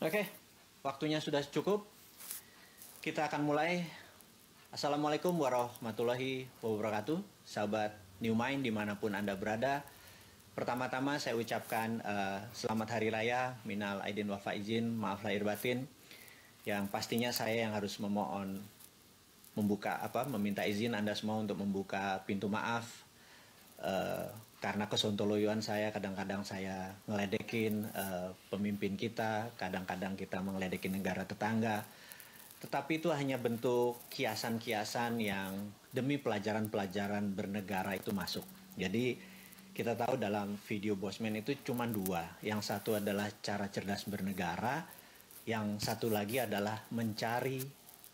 Oke, waktunya sudah cukup. Kita akan mulai. Assalamualaikum warahmatullahi wabarakatuh, sahabat New Mind dimanapun Anda berada. Pertama-tama saya ucapkan selamat Hari Raya, minal aidin wal faizin, maaf lahir batin. Yang pastinya saya yang harus meminta izin Anda semua untuk membuka pintu maaf. Karena kesontoloyoan saya, kadang-kadang saya ngeledekin pemimpin kita, kadang-kadang kita mengeledekin negara tetangga. Tetapi itu hanya bentuk kiasan-kiasan yang demi pelajaran-pelajaran bernegara itu masuk. Jadi kita tahu dalam video Bosman itu cuma dua. Yang satu adalah cara cerdas bernegara, yang satu lagi adalah mencari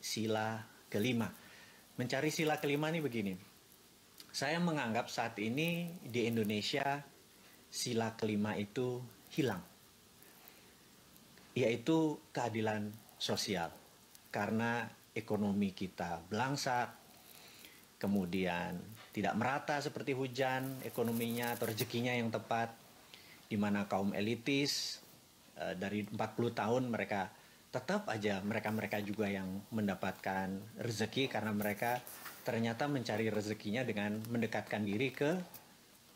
sila kelima. Mencari sila kelima ini begini. Saya menganggap saat ini di Indonesia sila kelima itu hilang, yaitu keadilan sosial. Karena ekonomi kita belangsak, kemudian tidak merata seperti hujan ekonominya atau rezekinya yang tepat, di mana kaum elitis dari 40 tahun mereka tetap aja mereka juga yang mendapatkan rezeki karena mereka ternyata mencari rezekinya dengan mendekatkan diri ke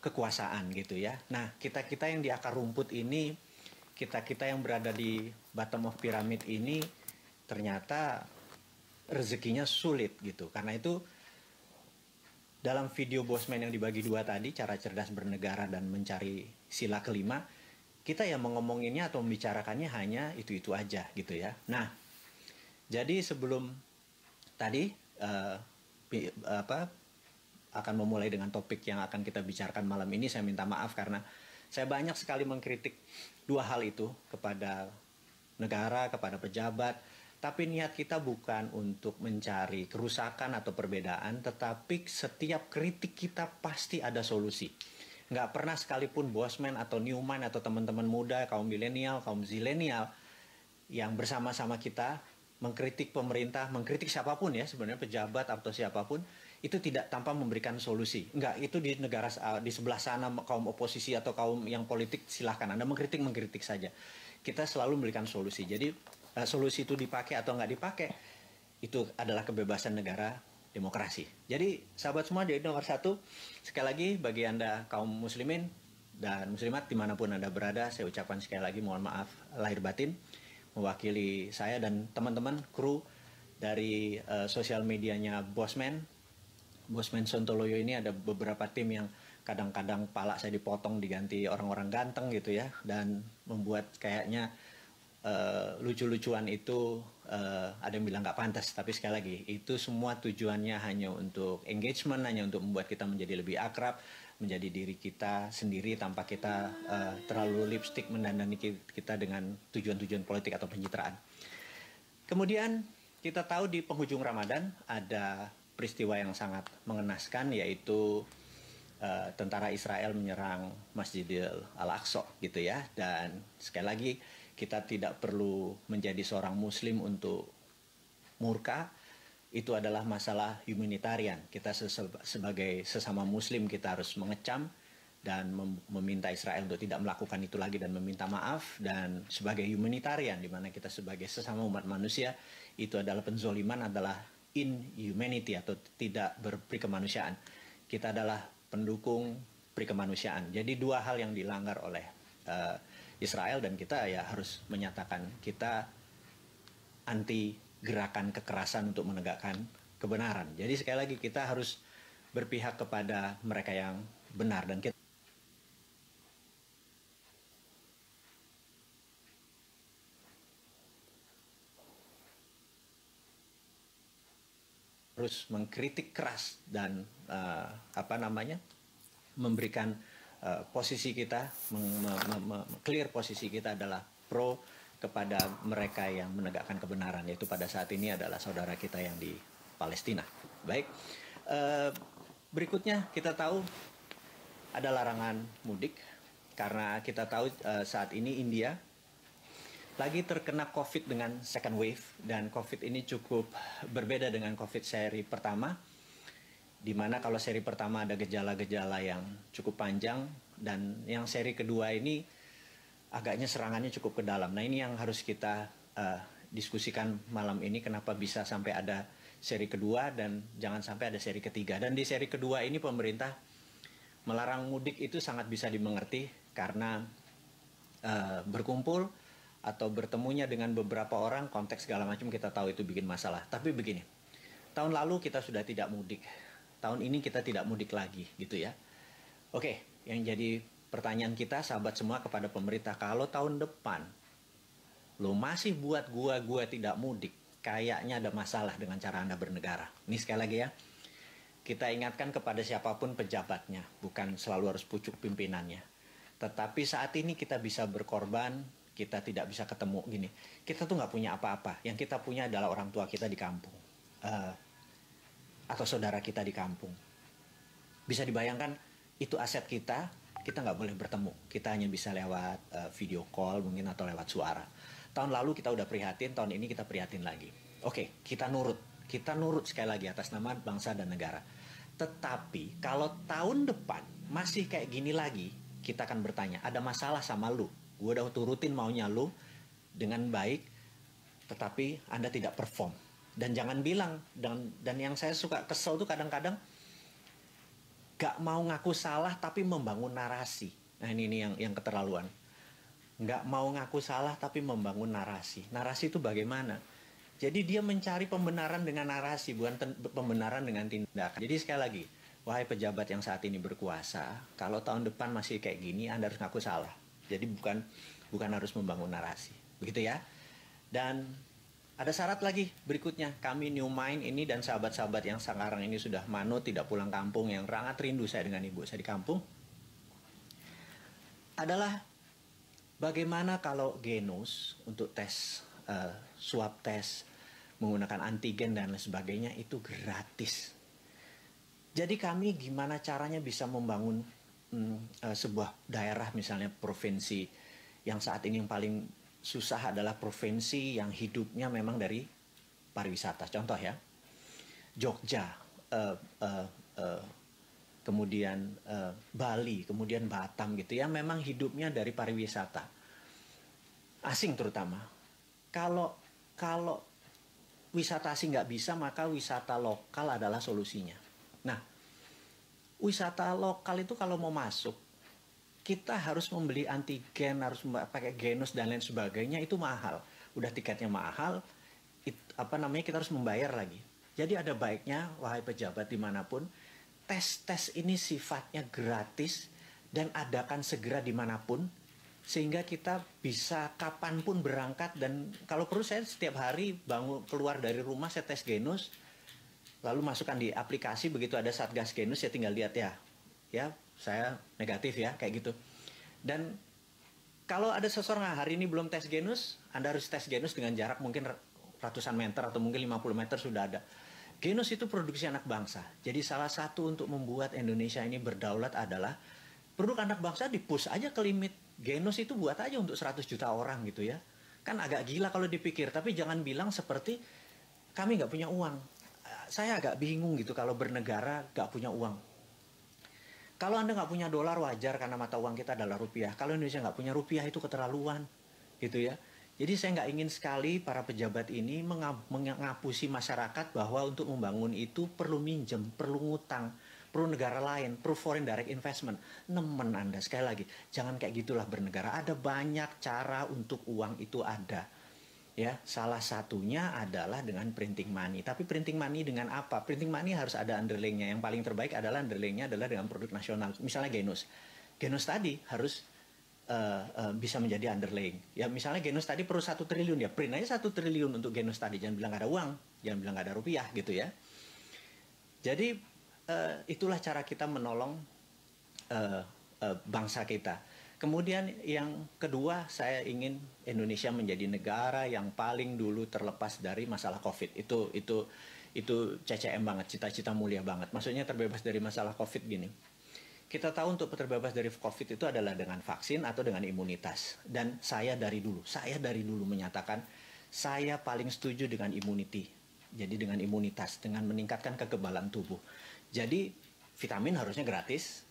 kekuasaan gitu ya. Nah, kita-kita yang di akar rumput ini, kita-kita yang berada di bottom of pyramid ini ternyata rezekinya sulit gitu. Karena itu dalam video Bosman yang dibagi dua tadi, cara cerdas bernegara dan mencari sila kelima, kita yang mengomonginnya atau membicarakannya hanya itu-itu aja gitu ya. Nah, jadi sebelum tadi akan memulai dengan topik yang akan kita bicarakan malam ini, saya minta maaf karena saya banyak sekali mengkritik dua hal itu kepada negara, kepada pejabat. Tapi niat kita bukan untuk mencari kerusakan atau perbedaan, tetapi setiap kritik kita pasti ada solusi. Nggak pernah sekalipun Bosman atau Newman atau teman-teman muda, kaum milenial, kaum zilenial yang bersama-sama kita mengkritik pemerintah, mengkritik siapapun ya sebenarnya, pejabat atau siapapun, itu tidak tanpa memberikan solusi. Enggak, itu di negara di sebelah sana kaum oposisi atau kaum yang politik silahkan Anda mengkritik saja. Kita selalu memberikan solusi. Jadi solusi itu dipakai atau nggak dipakai, itu adalah kebebasan negara demokrasi. Jadi sahabat semua, jadi nomor satu, sekali lagi bagi Anda kaum muslimin dan muslimat dimanapun Anda berada, saya ucapkan sekali lagi mohon maaf lahir batin, mewakili saya dan teman-teman kru dari sosial medianya Bosman Sontoloyo ini. Ada beberapa tim yang kadang-kadang pala saya dipotong diganti orang-orang ganteng gitu ya, dan membuat kayaknya lucu-lucuan itu ada yang bilang nggak pantas, tapi sekali lagi itu semua tujuannya hanya untuk engagement, hanya untuk membuat kita menjadi lebih akrab, menjadi diri kita sendiri tanpa kita terlalu lipstick mendandani kita dengan tujuan-tujuan politik atau pencitraan. Kemudian kita tahu di penghujung Ramadan ada peristiwa yang sangat mengenaskan, yaitu tentara Israel menyerang Masjidil Al-Aqsa gitu ya. Dan sekali lagi kita tidak perlu menjadi seorang muslim untuk murka. Itu adalah masalah humanitarian. Kita sebagai sesama muslim kita harus mengecam dan meminta Israel untuk tidak melakukan itu lagi dan meminta maaf. Dan sebagai humanitarian, di mana kita sebagai sesama umat manusia, itu adalah penzoliman, adalah inhumanity atau tidak berprikemanusiaan. Kita adalah pendukung prikemanusiaan. Jadi dua hal yang dilanggar oleh Israel, dan kita ya harus menyatakan kita anti gerakan kekerasan untuk menegakkan kebenaran. Jadi sekali lagi kita harus berpihak kepada mereka yang benar, dan kita harus mengkritik keras dan memberikan posisi kita, clear posisi kita adalah pro kepada mereka yang menegakkan kebenaran, yaitu pada saat ini adalah saudara kita yang di Palestina. Baik, berikutnya kita tahu ada larangan mudik karena kita tahu saat ini India lagi terkena COVID dengan second wave, dan COVID ini cukup berbeda dengan COVID seri pertama, di mana kalau seri pertama ada gejala-gejala yang cukup panjang, dan yang seri kedua ini agaknya serangannya cukup ke dalam. Nah ini yang harus kita diskusikan malam ini, kenapa bisa sampai ada seri kedua dan jangan sampai ada seri ketiga. Dan di seri kedua ini pemerintah melarang mudik itu sangat bisa dimengerti karena berkumpul atau bertemunya dengan beberapa orang, konteks segala macam kita tahu itu bikin masalah. Tapi begini, tahun lalu kita sudah tidak mudik, tahun ini kita tidak mudik lagi gitu ya. Oke, yang jadi pertanyaan kita sahabat semua kepada pemerintah, kalau tahun depan lo masih buat gua tidak mudik, kayaknya ada masalah dengan cara Anda bernegara. Ini sekali lagi ya, kita ingatkan kepada siapapun pejabatnya, bukan selalu harus pucuk pimpinannya. Tetapi saat ini kita bisa berkorban, kita tidak bisa ketemu gini. Kita tuh nggak punya apa-apa. Yang kita punya adalah orang tua kita di kampung. Atau saudara kita di kampung. Bisa dibayangkan, itu aset kita nggak boleh bertemu. Kita hanya bisa lewat video call mungkin atau lewat suara. Tahun lalu kita udah prihatin, tahun ini kita prihatin lagi. Oke, kita nurut. Kita nurut sekali lagi atas nama bangsa dan negara. Tetapi kalau tahun depan masih kayak gini lagi, kita akan bertanya, ada masalah sama lu. Gue udah turutin maunya lu dengan baik, tetapi Anda tidak perform. Dan jangan bilang, dan yang saya suka kesel tuh kadang-kadang gak mau ngaku salah tapi membangun narasi. Nah ini yang keterlaluan. Gak mau ngaku salah tapi membangun narasi. Narasi itu bagaimana? Jadi dia mencari pembenaran dengan narasi, bukan pembenaran dengan tindakan. Jadi sekali lagi, wahai pejabat yang saat ini berkuasa, kalau tahun depan masih kayak gini, Anda harus ngaku salah. Jadi bukan harus membangun narasi. Begitu ya. Dan ada syarat lagi berikutnya. Kami New Mind ini dan sahabat-sahabat yang sekarang ini sudah manut, tidak pulang kampung, yang sangat rindu saya dengan ibu saya di kampung, adalah bagaimana kalau genus untuk tes, swab tes, menggunakan antigen dan lain sebagainya itu gratis. Jadi kami gimana caranya bisa membangun sebuah daerah, misalnya provinsi yang saat ini yang paling susah adalah provinsi yang hidupnya memang dari pariwisata. Contoh ya, Jogja, kemudian Bali, kemudian Batam gitu ya, memang hidupnya dari pariwisata. Asing terutama. Kalau wisata asing nggak bisa, maka wisata lokal adalah solusinya. Nah, wisata lokal itu kalau mau masuk, kita harus membeli antigen, harus pakai genus dan lain sebagainya, itu mahal. Udah tiketnya mahal, kita harus membayar lagi. Jadi ada baiknya, wahai pejabat dimanapun, tes ini sifatnya gratis dan adakan segera dimanapun, sehingga kita bisa kapanpun berangkat. Dan kalau perlu saya setiap hari bangun keluar dari rumah, saya tes genus, lalu masukkan di aplikasi, begitu ada Satgas Genus, ya tinggal lihat ya saya negatif ya, kayak gitu. Dan kalau ada seseorang hari ini belum tes genus, Anda harus tes genus dengan jarak mungkin ratusan meter atau mungkin 50 meter sudah ada. Genus itu produksi anak bangsa. Jadi salah satu untuk membuat Indonesia ini berdaulat adalah produk anak bangsa di-push aja ke limit. Genus itu buat aja untuk 100 juta orang gitu ya. Kan agak gila kalau dipikir, tapi jangan bilang seperti kami nggak punya uang. Saya agak bingung gitu kalau bernegara nggak punya uang. Kalau Anda nggak punya dolar wajar karena mata uang kita adalah rupiah. Kalau Indonesia nggak punya rupiah itu keterlaluan gitu ya. Jadi saya nggak ingin sekali para pejabat ini mengapusi masyarakat bahwa untuk membangun itu perlu minjem, perlu ngutang, perlu negara lain, perlu foreign direct investment. Nemen Anda, sekali lagi, jangan kayak gitulah bernegara. Ada banyak cara untuk uang itu ada. Ya, salah satunya adalah dengan printing money. Tapi printing money dengan apa? Printing money harus ada underlying-nya. Yang paling terbaik adalah underlying-nya adalah dengan produk nasional. Misalnya genus. Genus tadi harus bisa menjadi underlying. Ya misalnya genus tadi perlu 1 triliun, ya print aja 1 triliun untuk genus tadi. Jangan bilang gak ada uang, jangan bilang gak ada rupiah gitu ya. Jadi itulah cara kita menolong bangsa kita. Kemudian yang kedua, saya ingin Indonesia menjadi negara yang paling dulu terlepas dari masalah COVID. Itu CCM banget, cita-cita mulia banget. Maksudnya terbebas dari masalah COVID gini. Kita tahu untuk terbebas dari COVID itu adalah dengan vaksin atau dengan imunitas. Dan saya dari dulu menyatakan saya paling setuju dengan immunity. Jadi dengan imunitas, dengan meningkatkan kekebalan tubuh. Jadi vitamin harusnya gratis.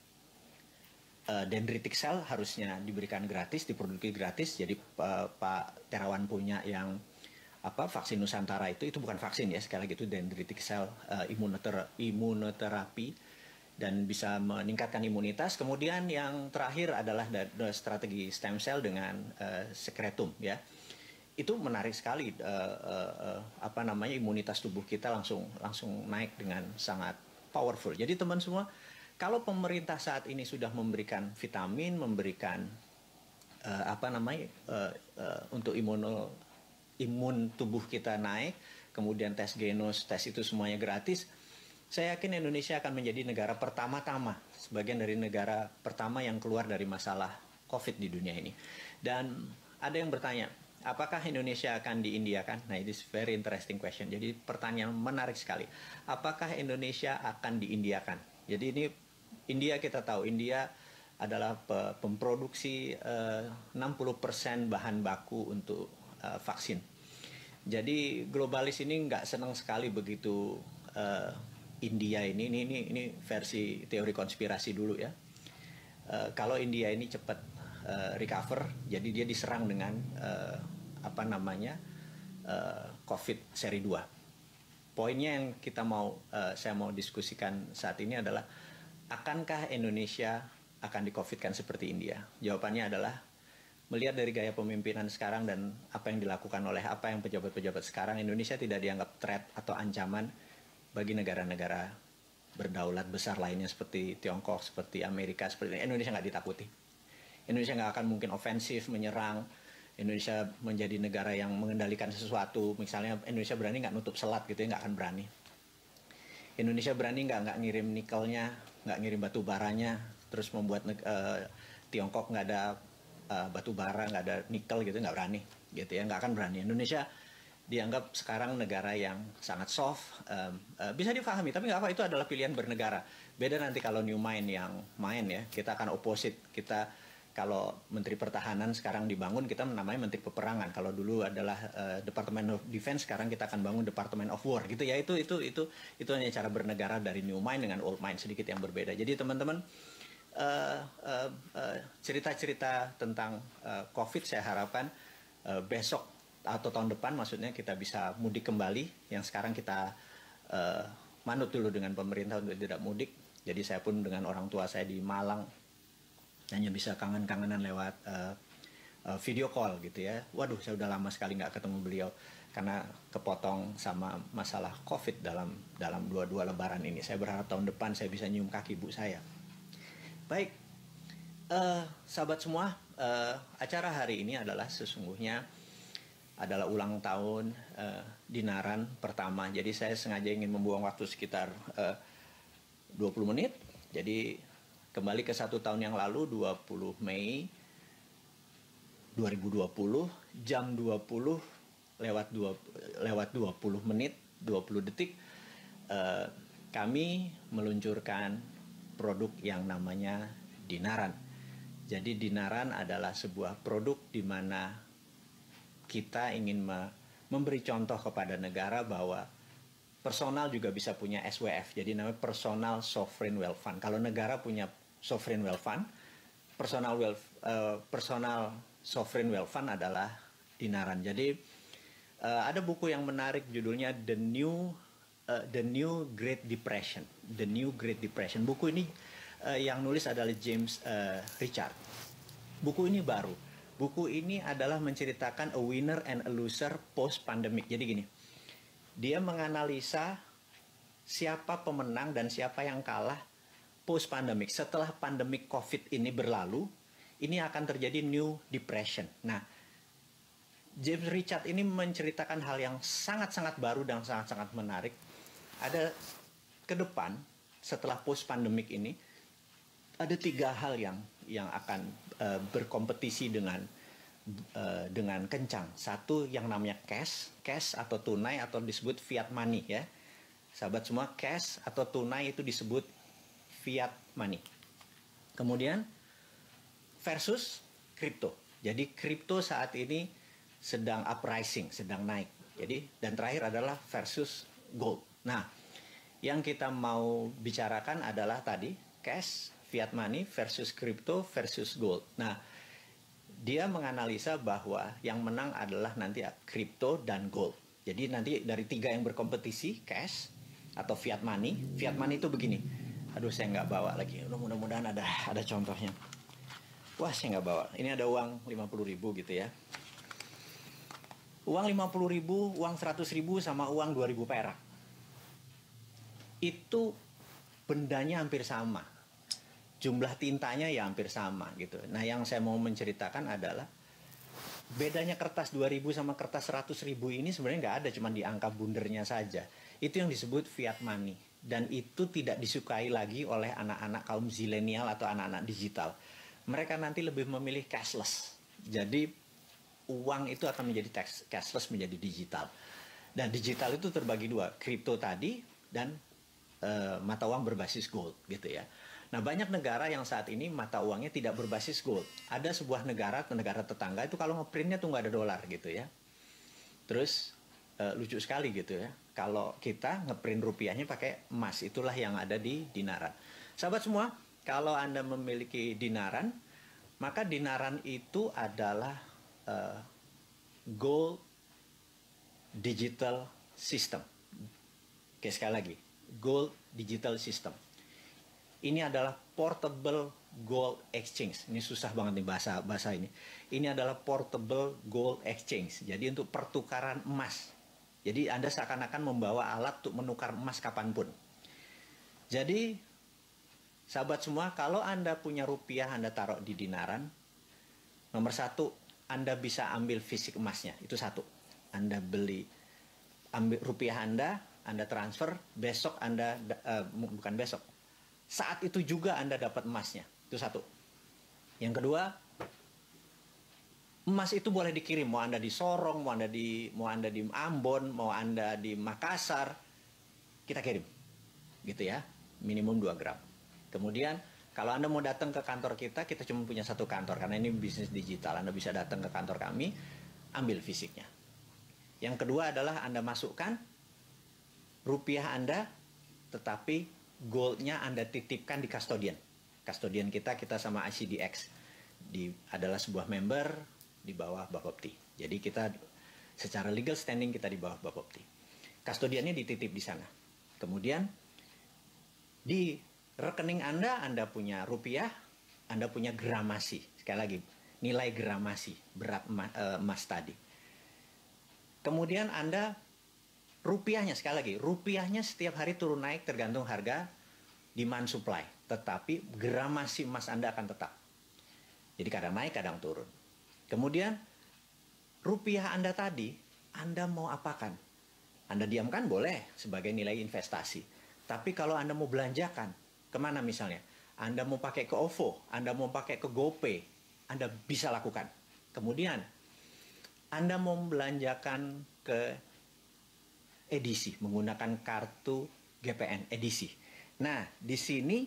dendritic cell harusnya diberikan gratis, diproduksi gratis. Jadi Pak Terawan punya yang vaksin Nusantara itu bukan vaksin ya, sekali lagi itu dendritic cell imunoterapi dan bisa meningkatkan imunitas. Kemudian yang terakhir adalah strategi stem cell dengan sekretum ya. Itu menarik sekali, imunitas tubuh kita langsung naik dengan sangat powerful. Jadi teman semua, kalau pemerintah saat ini sudah memberikan vitamin, memberikan untuk imun tubuh kita naik, kemudian tes genos, tes itu semuanya gratis, saya yakin Indonesia akan menjadi negara pertama-tama, sebagian dari negara pertama yang keluar dari masalah COVID di dunia ini. Dan ada yang bertanya, apakah Indonesia akan diindiakan? Nah, it is very interesting question. Jadi pertanyaan menarik sekali. Apakah Indonesia akan diindiakan? Jadi ini India, kita tahu India adalah pemproduksi 60% bahan baku untuk vaksin. Jadi globalis ini nggak senang sekali begitu India ini versi teori konspirasi dulu ya. Kalau India ini cepat recover, jadi dia diserang dengan COVID seri 2. Poinnya yang saya mau diskusikan saat ini adalah, akankah Indonesia akan di-COVID-kan seperti India? Jawabannya adalah, melihat dari gaya pemimpinan sekarang dan apa yang dilakukan oleh pejabat-pejabat sekarang, Indonesia tidak dianggap threat atau ancaman bagi negara-negara berdaulat besar lainnya seperti Tiongkok, seperti Amerika, seperti Indonesia nggak ditakuti. Indonesia nggak akan mungkin ofensif menyerang. Indonesia menjadi negara yang mengendalikan sesuatu. Misalnya Indonesia berani nggak nutup selat gitu ya, nggak akan berani. Indonesia berani nggak ngirim nikelnya, nggak ngirim batu baranya, terus membuat Tiongkok nggak ada batu bara, nggak ada nikel gitu, nggak berani gitu ya, nggak akan berani. Indonesia dianggap sekarang negara yang sangat soft, bisa difahami, tapi nggak apa, itu adalah pilihan bernegara. Beda nanti kalau New Mind yang main ya, kita akan opposite. Kita kalau Menteri Pertahanan sekarang dibangun, kita namanya Menteri Peperangan. Kalau dulu adalah Department of Defense, sekarang kita akan bangun Department of War gitu ya. Itu hanya cara bernegara dari New Mind dengan Old Mind, sedikit yang berbeda. Jadi teman-teman, cerita-cerita tentang COVID saya harapkan besok atau tahun depan, maksudnya kita bisa mudik kembali. Yang sekarang kita manut dulu dengan pemerintah untuk tidak mudik. Jadi saya pun dengan orang tua saya di Malang hanya bisa kangen-kangenan lewat video call gitu ya. Waduh, saya udah lama sekali nggak ketemu beliau karena kepotong sama masalah COVID dalam dua lebaran ini. Saya berharap tahun depan saya bisa nyium kaki ibu saya. Baik, sahabat semua, acara hari ini adalah sesungguhnya adalah ulang tahun Dinaran pertama. Jadi saya sengaja ingin membuang waktu sekitar 20 menit. Jadi kembali ke 1 tahun yang lalu, 20 Mei 2020, jam 20 lewat 20 menit, 20 detik, kami meluncurkan produk yang namanya Dinaran. Jadi Dinaran adalah sebuah produk di mana kita ingin memberi contoh kepada negara bahwa personal juga bisa punya SWF. Jadi namanya Personal Sovereign Wealth Fund. Kalau negara punya Sovereign Wealth Fund, Personal Sovereign Wealth Fund adalah Dinaran. Jadi ada buku yang menarik judulnya The New Great Depression. The New Great Depression. Buku ini yang nulis adalah James Richard. Buku ini baru. Buku ini adalah menceritakan a winner and a loser post pandemic. Jadi gini, dia menganalisa siapa pemenang dan siapa yang kalah post pandemic. Setelah pandemic COVID ini berlalu, ini akan terjadi new depression. Nah, James Richard ini menceritakan hal yang sangat-sangat baru dan sangat-sangat menarik. Ada ke depan setelah post pandemic ini, ada 3 hal yang akan berkompetisi dengan kencang. Satu yang namanya cash atau tunai atau disebut fiat money ya. Sahabat semua, cash atau tunai itu disebut fiat money. Kemudian versus kripto. Jadi kripto saat ini sedang uprising, sedang naik. Jadi dan terakhir adalah versus gold. Nah, yang kita mau bicarakan adalah tadi cash, fiat money versus crypto versus gold. Nah, dia menganalisa bahwa yang menang adalah nanti crypto dan gold. Jadi nanti dari 3 yang berkompetisi, cash atau fiat money. Fiat money itu begini. Aduh, saya nggak bawa lagi. Mudah-mudahan ada contohnya. Wah, saya nggak bawa. Ini ada uang 50.000 gitu ya. Uang 50.000, uang 100.000 sama uang 2.000 perak. Itu bendanya hampir sama. Jumlah tintanya ya hampir sama gitu. Nah, yang saya mau menceritakan adalah bedanya kertas 2.000 sama kertas 100.000 ini sebenarnya nggak ada, cuma di angka bundernya saja. Itu yang disebut fiat money. Dan itu tidak disukai lagi oleh anak-anak kaum zilenial atau anak-anak digital. Mereka nanti lebih memilih cashless. Jadi uang itu akan menjadi cashless, menjadi digital. Dan digital itu terbagi 2, kripto tadi dan mata uang berbasis gold gitu ya. Nah, banyak negara yang saat ini mata uangnya tidak berbasis gold. Ada sebuah negara tetangga itu kalau ngeprintnya tuh nggak ada dolar gitu ya. Terus lucu sekali gitu ya. Kalau kita ngeprint rupiahnya pakai emas, itulah yang ada di dinaran. Sahabat semua, kalau Anda memiliki dinaran, maka dinaran itu adalah gold digital system. Oke, sekali lagi, gold digital system. Ini adalah portable gold exchange. Ini susah banget nih bahasa ini. Ini adalah portable gold exchange. Jadi untuk pertukaran emas. Jadi Anda seakan-akan membawa alat untuk menukar emas kapanpun. Jadi sahabat semua, kalau Anda punya rupiah, Anda taruh di dinaran. Nomor 1, Anda bisa ambil fisik emasnya. Itu 1. Anda ambil rupiah Anda transfer, besok Anda, bukan besok, saat itu juga Anda dapat emasnya. Itu 1. Yang kedua, emas itu boleh dikirim. Mau Anda di Sorong, mau Anda di Ambon, mau Anda di Makassar, kita kirim. Gitu ya. Minimum 2 gram. Kemudian, kalau Anda mau datang ke kantor kita cuma punya 1 kantor. Karena ini bisnis digital. Anda bisa datang ke kantor kami, ambil fisiknya. Yang kedua adalah Anda masukkan rupiah Anda, tetapi goldnya Anda titipkan di custodian. Custodian kita sama ICDX. Adalah sebuah member di bawah Bapepti. Jadi kita secara legal standing kita di bawah Bapepti. Custodiannya dititip di sana. Kemudian di rekening Anda punya rupiah, Anda punya gramasi. Sekali lagi, nilai gramasi berat emas tadi. Kemudian Anda rupiahnya, sekali lagi, rupiahnya setiap hari turun naik tergantung harga demand supply. Tetapi gramasi emas Anda akan tetap. Jadi kadang naik, kadang turun. Kemudian rupiah Anda tadi, Anda mau apakan? Anda diamkan boleh sebagai nilai investasi. Tapi kalau Anda mau belanjakan, kemana misalnya? Anda mau pakai ke OVO, Anda mau pakai ke GoPay, Anda bisa lakukan. Kemudian Anda mau belanjakan ke edisi menggunakan kartu GPN edisi. Nah, di sini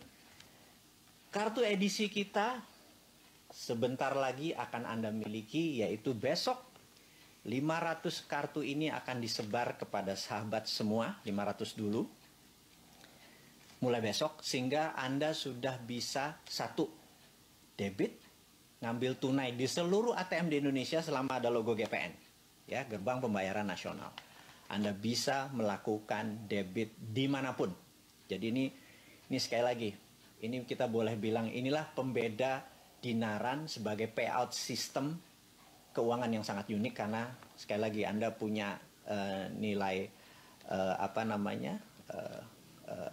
kartu edisi kita sebentar lagi akan Anda miliki, yaitu besok 500 kartu ini akan disebar kepada sahabat semua, 500 dulu. Mulai besok, sehingga Anda sudah bisa 1 debit, ngambil tunai di seluruh ATM di Indonesia selama ada logo GPN. Ya, Gerbang Pembayaran Nasional. Anda bisa melakukan debit dimanapun. Jadi ini sekali lagi, ini kita boleh bilang inilah pembeda dinaran sebagai payout system keuangan yang sangat unik, karena sekali lagi Anda punya nilai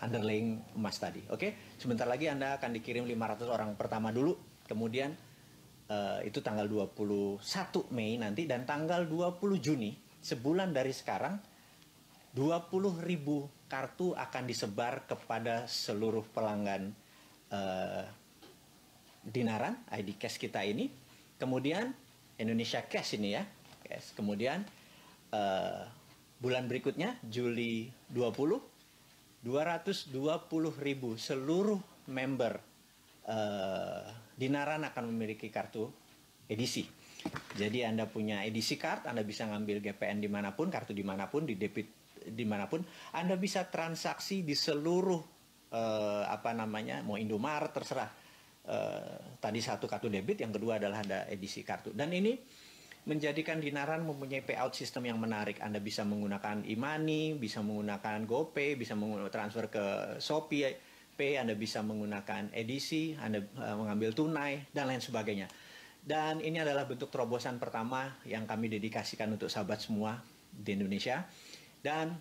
underlying emas tadi. Oke, sebentar lagi Anda akan dikirim 500 orang pertama dulu, kemudian itu tanggal 21 Mei nanti, dan tanggal 20 Juni sebulan dari sekarang 20.000 kartu akan disebar kepada seluruh pelanggan dinaran ID Cash kita ini. Kemudian Indonesia Cash ini ya, Cash. Kemudian bulan berikutnya Juli 220.000 seluruh member dinaran akan memiliki kartu edisi. Jadi Anda punya edisi card, Anda bisa ngambil GPN dimanapun, kartu dimanapun, di debit dimanapun. Anda bisa transaksi di seluruh mau Indomaret terserah. tadi satu kartu debit, yang kedua adalah ada edisi kartu. Dan ini menjadikan Dinaran mempunyai payout system yang menarik. Anda bisa menggunakan e-money, bisa menggunakan GoPay, bisa menggunakan transfer ke Shopee Pay, Anda bisa menggunakan edisi, Anda mengambil tunai, dan lain sebagainya. Dan ini adalah bentuk terobosan pertama yang kami dedikasikan untuk sahabat semua di Indonesia. Dan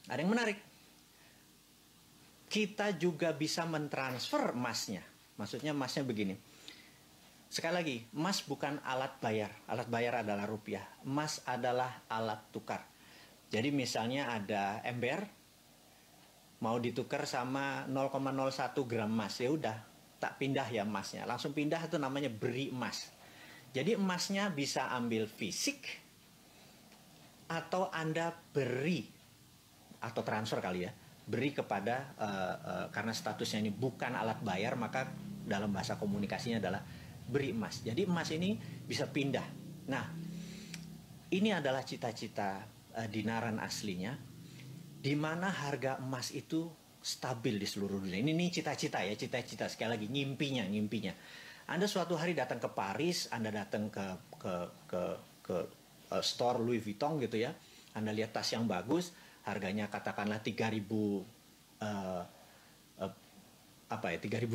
ada yang menarik, kita juga bisa mentransfer emasnya. Maksudnya emasnya begini. Sekali lagi, emas bukan alat bayar. Alat bayar adalah rupiah. Emas adalah alat tukar. Jadi misalnya ada ember, mau ditukar sama 0,01 gram emas. Ya udah, tak pindah ya emasnya. Langsung pindah, itu namanya beri emas. Jadi emasnya bisa ambil fisik, atau Anda beri, atau transfer kali ya, beri kepada, karena statusnya ini bukan alat bayar, maka dalam bahasa komunikasinya adalah beri emas. Jadi emas ini bisa pindah. Nah, ini adalah cita-cita Dinaran aslinya, di mana harga emas itu stabil di seluruh dunia. Ini cita-cita ya, cita-cita, sekali lagi ngimpinya. Anda suatu hari datang ke Paris, Anda datang ke store Louis Vuitton gitu ya, Anda lihat tas yang bagus, harganya katakanlah 3.000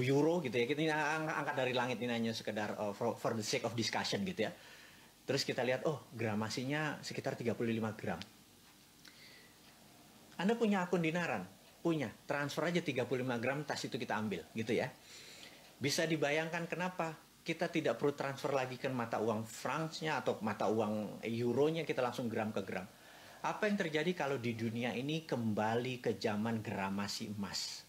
euro gitu ya. Kita angkat dari langit, ini hanya sekedar for the sake of discussion gitu ya. Terus kita lihat, oh gramasinya sekitar 35 gram. Anda punya akun Dinaran? Punya. Transfer aja 35 gram, tas itu kita ambil gitu ya. Bisa dibayangkan kenapa kita tidak perlu transfer lagi ke mata uang francs-nya atau mata uang euronya, kita langsung gram ke gram. Apa yang terjadi kalau di dunia ini kembali ke zaman gramasi emas?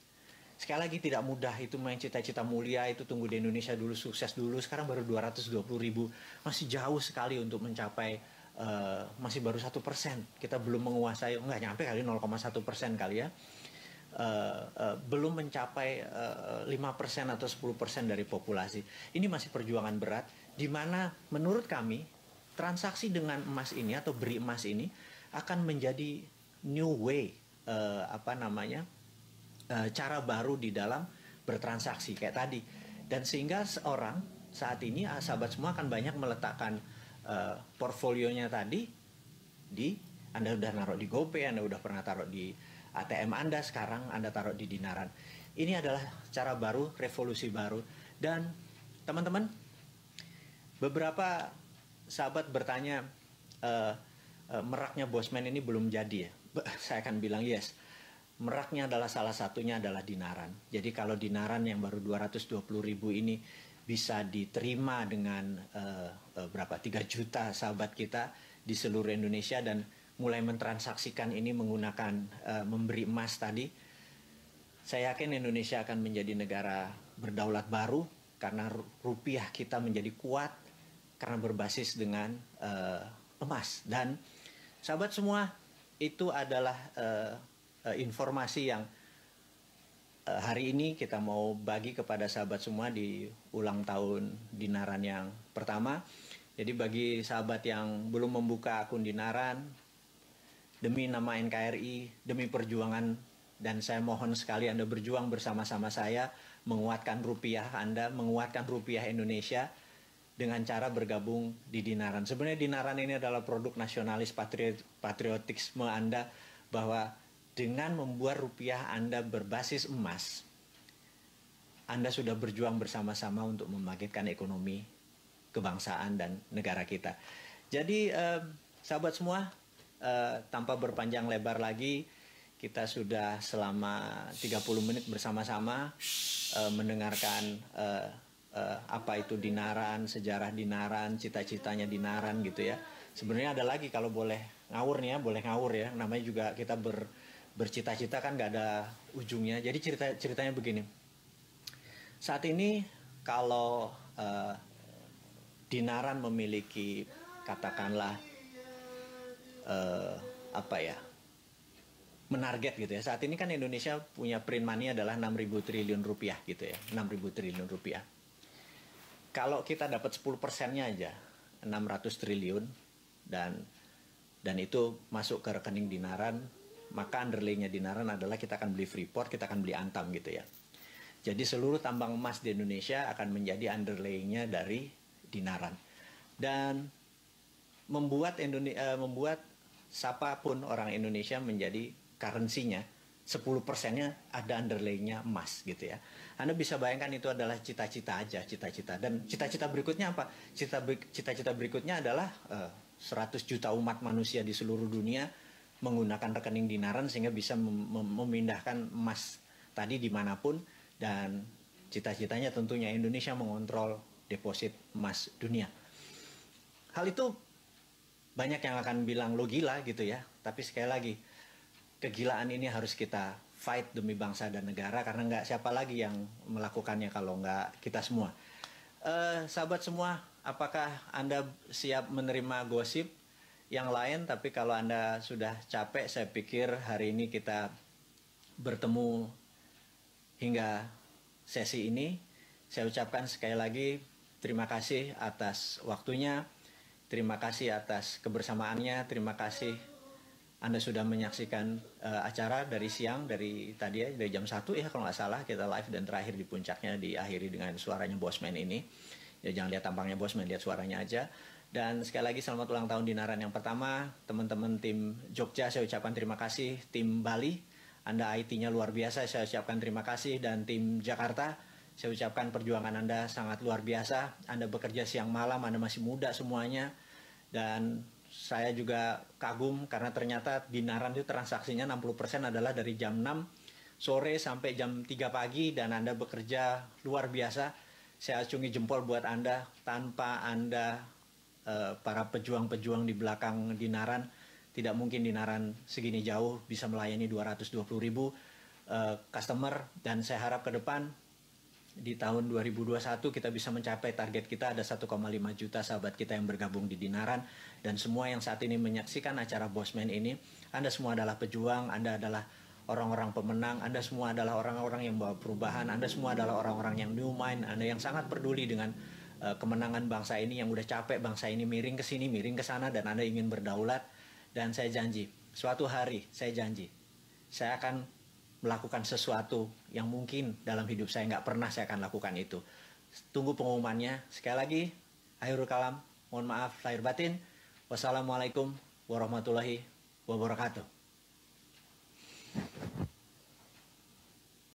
Sekali lagi tidak mudah, itu main cita-cita mulia, itu tunggu di Indonesia dulu, sukses dulu, sekarang baru 220.000, masih jauh sekali untuk mencapai, masih baru 1%, kita belum menguasai, nggak nyampe kali 0,1% kali ya, belum mencapai 5% atau 10% dari populasi. Ini masih perjuangan berat, di mana menurut kami, transaksi dengan emas ini atau beri emas ini akan menjadi new way, cara baru di dalam bertransaksi kayak tadi. Dan sehingga seorang saat ini, sahabat semua akan banyak meletakkan portfolionya tadi di, Anda udah naruh di GoPay, Anda udah pernah taruh di ATM Anda, sekarang Anda taruh di Dinaran. Ini adalah cara baru, revolusi baru. Dan teman-teman, beberapa sahabat bertanya, meraknya Bosman ini belum jadi ya? Saya akan bilang yes. Meraknya adalah salah satunya adalah Dinaran. Jadi kalau Dinaran yang baru 220.000 ini bisa diterima dengan 3 juta sahabat kita di seluruh Indonesia dan mulai mentransaksikan ini menggunakan memberi emas tadi, saya yakin Indonesia akan menjadi negara berdaulat baru karena rupiah kita menjadi kuat karena berbasis dengan emas. Dan sahabat semua, itu adalah informasi yang hari ini kita mau bagi kepada sahabat semua di ulang tahun Dinaran yang pertama. Jadi bagi sahabat yang belum membuka akun Dinaran, demi nama NKRI, demi perjuangan, dan saya mohon sekali Anda berjuang bersama-sama saya, menguatkan rupiah Anda, menguatkan rupiah Indonesia, dengan cara bergabung di Dinaran. Sebenarnya Dinaran ini adalah produk nasionalis patriotisme Anda, bahwa dengan membuat rupiah Anda berbasis emas, Anda sudah berjuang bersama-sama untuk membangkitkan ekonomi, kebangsaan, dan negara kita. Jadi sahabat semua, tanpa berpanjang lebar lagi, kita sudah selama 30 menit bersama-sama mendengarkan apa itu Dinaran, sejarah Dinaran, cita-citanya Dinaran gitu ya. Sebenarnya ada lagi, kalau boleh ngawur nih ya, boleh ngawur ya. Namanya juga kita bercita-cita kan nggak ada ujungnya. Jadi ceritanya begini. Saat ini kalau Dinaran memiliki katakanlah menarget gitu ya. Saat ini kan Indonesia punya print money adalah 6.000 triliun rupiah gitu ya. 6.000 triliun rupiah. Kalau kita dapat 10%-nya aja, 600 triliun, dan itu masuk ke rekening Dinaran, maka underlay-nya Dinaran adalah kita akan beli Freeport, kita akan beli Antam gitu ya. Jadi seluruh tambang emas di Indonesia akan menjadi underlayingnya dari dinaran. Dan membuat siapapun orang Indonesia menjadi currency-nya 10%-nya ada underlayingnya emas gitu ya. Anda bisa bayangkan itu adalah cita-cita aja, cita-cita. Dan cita-cita berikutnya apa? Cita-cita berikutnya adalah 100 juta umat manusia di seluruh dunia menggunakan rekening dinaran sehingga bisa memindahkan emas tadi dimanapun. Dan cita-citanya tentunya Indonesia mengontrol deposit emas dunia. Hal itu banyak yang akan bilang lo gila gitu ya. Tapi sekali lagi, kegilaan ini harus kita fight demi bangsa dan negara, karena nggak siapa lagi yang melakukannya kalau nggak kita semua. Sahabat semua, apakah Anda siap menerima gosip yang lain? Tapi kalau Anda sudah capek, saya pikir hari ini kita bertemu hingga sesi ini. Saya ucapkan sekali lagi terima kasih atas waktunya, terima kasih atas kebersamaannya, terima kasih Anda sudah menyaksikan acara dari siang, dari tadi ya, dari jam 1 ya kalau nggak salah kita live, dan terakhir di puncaknya diakhiri dengan suaranya Bosman ini. Ya jangan lihat tampangnya Bosman, lihat suaranya aja. Dan sekali lagi selamat ulang tahun Dinaran yang pertama. Teman-teman tim Jogja saya ucapkan terima kasih. Tim Bali, Anda IT-nya luar biasa, saya ucapkan terima kasih. Dan tim Jakarta, saya ucapkan perjuangan Anda sangat luar biasa. Anda bekerja siang malam, Anda masih muda semuanya. Dan saya juga kagum karena ternyata Dinaran itu transaksinya 60% adalah dari jam 6 sore sampai jam 3 pagi, dan Anda bekerja luar biasa. Saya acungi jempol buat Anda. Tanpa Anda, para pejuang-pejuang di belakang Dinaran, tidak mungkin Dinaran segini jauh bisa melayani 220.000 customer. Dan saya harap ke depan di tahun 2021 kita bisa mencapai target kita, ada 1,5 juta sahabat kita yang bergabung di Dinaran. Dan semua yang saat ini menyaksikan acara Bosman ini, Anda semua adalah pejuang, Anda adalah orang-orang pemenang, Anda semua adalah orang-orang yang bawa perubahan, Anda semua adalah orang-orang yang new mind, Anda yang sangat peduli dengan kemenangan bangsa ini, yang udah capek bangsa ini miring ke sini, miring ke sana, dan Anda ingin berdaulat. Dan saya janji, suatu hari saya janji, saya akan melakukan sesuatu yang mungkin dalam hidup saya nggak pernah saya akan lakukan itu. Tunggu pengumumannya. Sekali lagi, akhirul kalam, mohon maaf lahir batin. Wassalamualaikum warahmatullahi wabarakatuh.